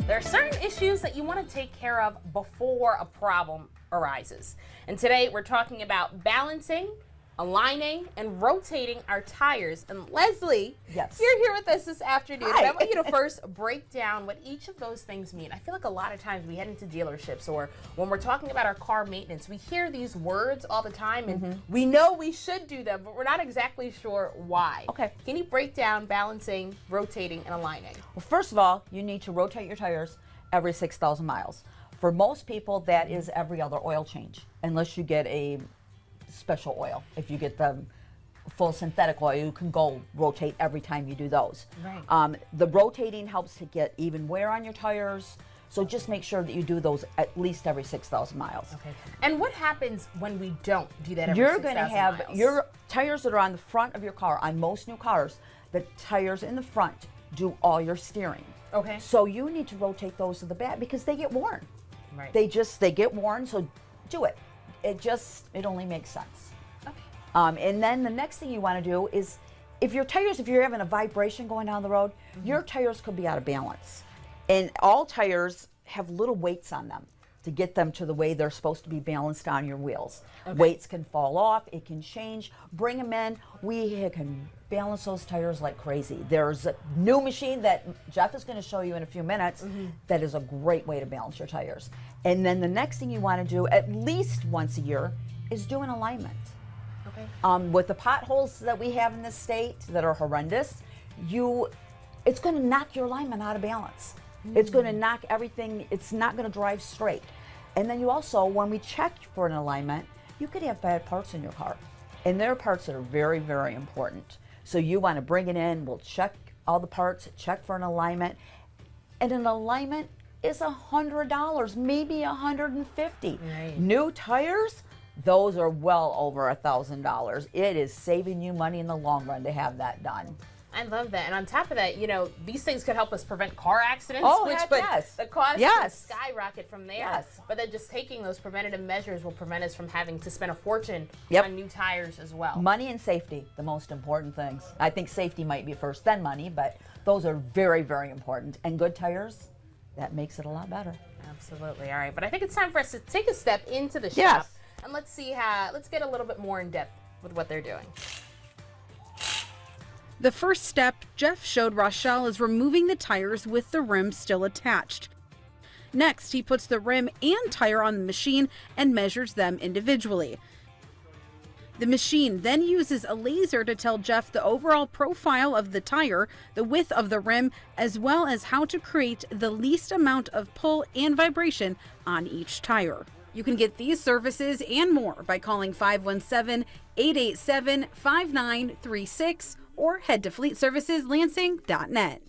There are certain issues that you want to take care of before a problem arises. And today we're talking about balancing, aligning, and rotating our tires. And Leslie, yes, you're here with us this afternoon. Hi. And I want you to first break down what each of those things mean. I feel like a lot of times we head into dealerships, or when we're talking about our car maintenance, we hear these words all the time, and we know we should do them, but we're not exactly sure why. Okay. Can you break down balancing, rotating, and aligning? Well, first of all, you need to rotate your tires every 6,000 miles. For most people, that is every other oil change, unless you get a special oil. If you get the full synthetic oil, you can go rotate every time you do those. Right. The rotating helps to get even wear on your tires, so just make sure that you do those at least every 6,000 miles. Okay. And what happens when we don't do that every You're 6,000 going to have miles? your tires that are on the front of your car. On most new cars, the tires in the front do all your steering. Okay. So you need to rotate those to the back because they get worn. Right. They get worn, so do it. It only makes sense. Okay. And then the next thing you want to do is, if you're having a vibration going down the road, your tires could be out of balance. And all tires have little weights on them to get them to the way they're supposed to be balanced on your wheels. Okay. Weights can fall off, it can change. Bring them in. We can balance those tires like crazy. There's a new machine that Jeff is going to show you in a few minutes that is a great way to balance your tires. And then the next thing you want to do at least once a year is do an alignment. Okay. With the potholes that we have in this state that are horrendous, it's going to knock your alignment out of balance. It's going to knock everything, it's not going to drive straight. And then you also, when we check for an alignment, you could have bad parts in your car. And there are parts that are very, very important. So you want to bring it in, we'll check all the parts, check for an alignment. And an alignment is $100, maybe $150. Right. New tires, those are well over $1,000. It is saving you money in the long run to have that done. I love that. And on top of that, these things could help us prevent car accidents, heck but yes. the cost Yes. can skyrocket from there. Yes. But then just taking those preventative measures will prevent us from having to spend a fortune Yep. on new tires as well. Money and safety, the most important things. I think safety might be first, then money, but those are very, very important. And good tires, that makes it a lot better. Absolutely. All right. But I think it's time for us to take a step into the shop. Yes. And let's get a little bit more in depth with what they're doing. The first step Jeff showed Rachelle is removing the tires with the rim still attached. Next, he puts the rim and tire on the machine and measures them individually. The machine then uses a laser to tell Jeff the overall profile of the tire, the width of the rim, as well as how to create the least amount of pull and vibration on each tire. You can get these services and more by calling 517-887-5936 or head to fleetserviceslansing.net.